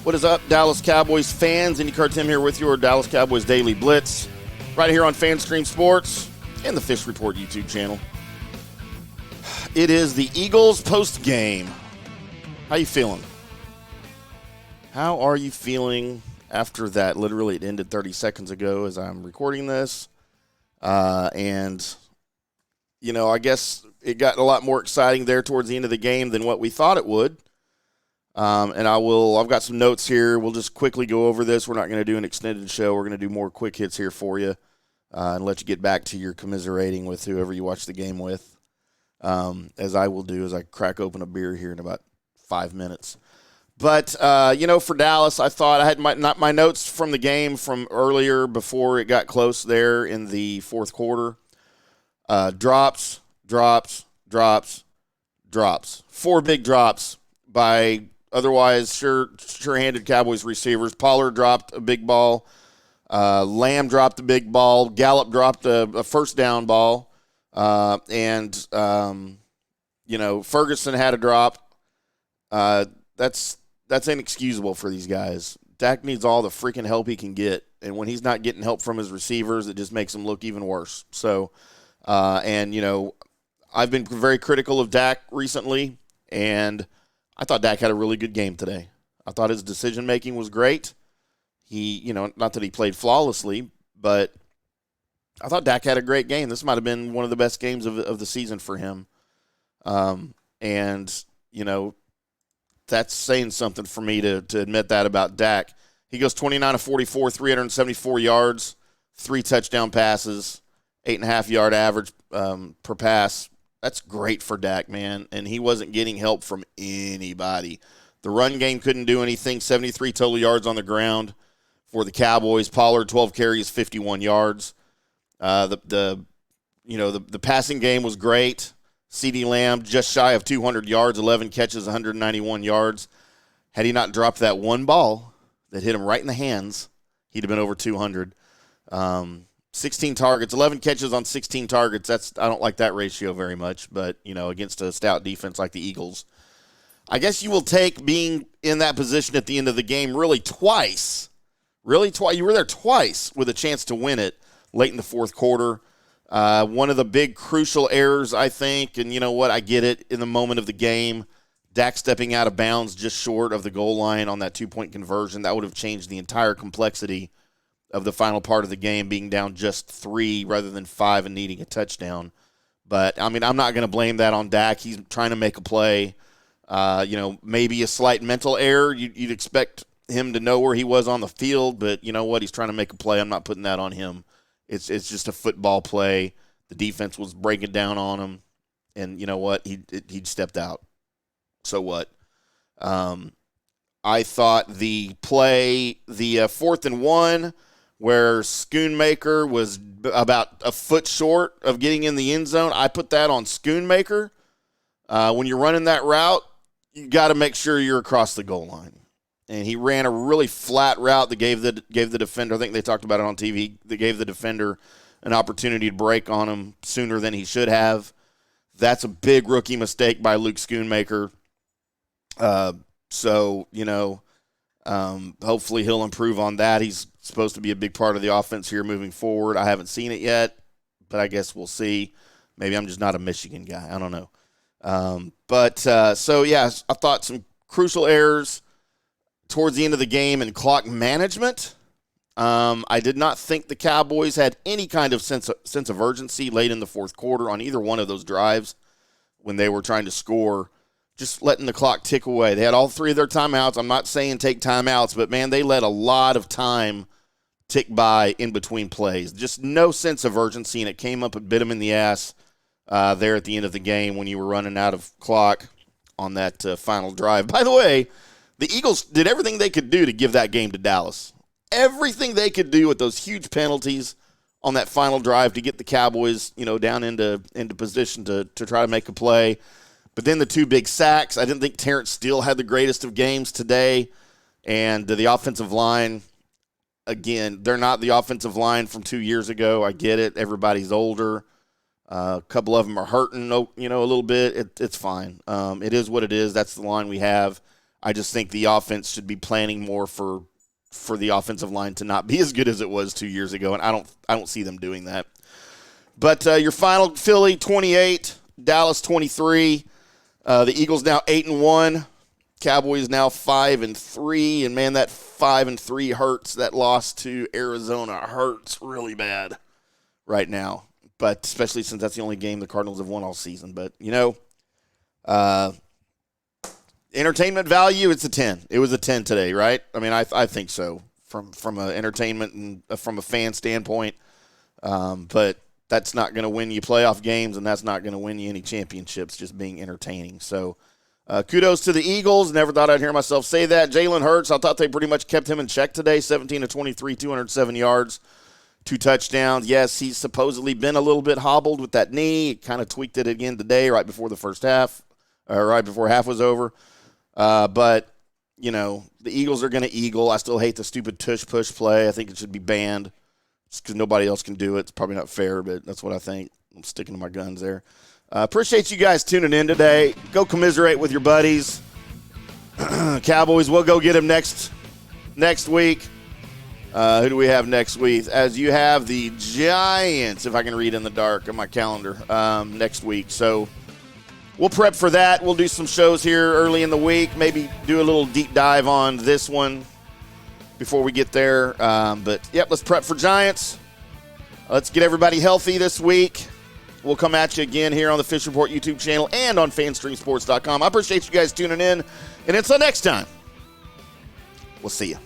What is up, Dallas Cowboys fans? IndyCar Tim here with your Dallas Cowboys Daily Blitz, right here on FanStream Sports and the Fish Report YouTube channel. It is the Eagles post game. How you feeling? How are you feeling after that? Literally, it ended 30 seconds ago as I'm recording this. And, you know, I guess it got a lot more exciting there towards the end of the game than what we thought it would. And I've got some notes here. We'll just quickly go over this. We're not going to do an extended show. We're going to do more quick hits here for you and let you get back to your commiserating with whoever you watch the game with, as I will do as I crack open a beer here in about 5 minutes. But, for Dallas, I thought I had my notes from the game from earlier before it got close there in the fourth quarter. Drops. 4 big drops by otherwise sure-handed Cowboys receivers. Pollard dropped a big ball. Lamb dropped a big ball. Gallup dropped a first down ball. And Ferguson had a drop. That's inexcusable for these guys. Dak needs all the freaking help he can get. And when he's not getting help from his receivers, it just makes him look even worse. So, I've been very critical of Dak recently, and I thought Dak had a really good game today. I thought his decision-making was great. He, not that he played flawlessly, but I thought Dak had a great game. This might have been one of the best games of the season for him. That's saying something for me to admit that about Dak. He goes 29 of 44, 374 yards, 3 touchdown passes, 8.5-yard average per pass. That's great for Dak, man, and he wasn't getting help from anybody. The run game couldn't do anything. 73 total yards on the ground for the Cowboys. Pollard, 12 carries, 51 yards. The passing game was great. CeeDee Lamb just shy of 200 yards, 11 catches, 191 yards. Had he not dropped that one ball that hit him right in the hands, he'd have been over 200. 16 targets, 11 catches on 16 targets. I don't like that ratio very much, but, against a stout defense like the Eagles. I guess you will take being in that position at the end of the game really twice. You were there twice with a chance to win it late in the fourth quarter. One of the big crucial errors, I think, and you know what, I get it, in the moment of the game, Dak stepping out of bounds just short of the goal line on that 2-point conversion. That would have changed the entire complexity of the final part of the game, being down just 3 rather than 5 and needing a touchdown. But, I'm not going to blame that on Dak. He's trying to make a play. Maybe a slight mental error. You'd expect him to know where he was on the field, but you know what? He's trying to make a play. I'm not putting that on him. It's just a football play. The defense was breaking down on him, and you know what? He'd stepped out. So what? I thought the play, the 4th and 1, where Schoonmaker was about a foot short of getting in the end zone, I put that on Schoonmaker. When you're running that route, you got to make sure you're across the goal line. And he ran a really flat route that gave the defender, I think they talked about it on TV, that gave the defender an opportunity to break on him sooner than he should have. That's a big rookie mistake by Luke Schoonmaker. Hopefully he'll improve on that. He's supposed to be a big part of the offense here moving forward. I haven't seen it yet, but I guess we'll see. Maybe I'm just not a Michigan guy. I don't know. I thought some crucial errors towards the end of the game in clock management. I did not think the Cowboys had any kind of sense of urgency late in the fourth quarter on either one of those drives when they were trying to score, just letting the clock tick away. They had all 3 of their timeouts. I'm not saying take timeouts, but, man, they let a lot of time tick by in between plays. Just no sense of urgency, and it came up and bit them in the ass there at the end of the game when you were running out of clock on that final drive. By the way, the Eagles did everything they could do to give that game to Dallas. Everything they could do with those huge penalties on that final drive to get the Cowboys, down into position to try to make a play. But then the 2 big sacks. I didn't think Terrence Steele had the greatest of games today. And the offensive line, again, they're not the offensive line from 2 years ago. I get it. Everybody's older. A couple of them are hurting, a little bit. It's fine. It is what it is. That's the line we have. I just think the offense should be planning more for the offensive line to not be as good as it was 2 years ago, and I don't see them doing that. But your final: Philly 28, Dallas 23. The Eagles now 8-1. Cowboys now 5-3, and man, that 5-3 hurts. That loss to Arizona hurts really bad right now. But especially since that's the only game the Cardinals have won all season. But entertainment value, it's a 10. It was a 10 today, right? I mean, I think so from an entertainment and from a fan standpoint. But that's not going to win you playoff games, and that's not going to win you any championships. Just being entertaining. So. Kudos to the Eagles. Never thought I'd hear myself say that. Jalen Hurts, I thought they pretty much kept him in check today. 17-23, 207 yards, 2 touchdowns. Yes, he's supposedly been a little bit hobbled with that knee. Kind of tweaked it again today right before the first half, or right before half was over. But, the Eagles are going to eagle. I still hate the stupid tush-push play. I think it should be banned just because nobody else can do it. It's probably not fair, but that's what I think. I'm sticking to my guns there. Appreciate you guys tuning in today. Go commiserate with your buddies. Cowboys, we'll go get them next week. Who do we have next week? As you have the Giants, if I can read in the dark on my calendar, next week. So we'll prep for that. We'll do some shows here early in the week. Maybe do a little deep dive on this one before we get there. But, let's prep for Giants. Let's get everybody healthy this week. We'll come at you again here on the Fish Report YouTube channel and on FanStreamSports.com. I appreciate you guys tuning in. And until next time, we'll see you.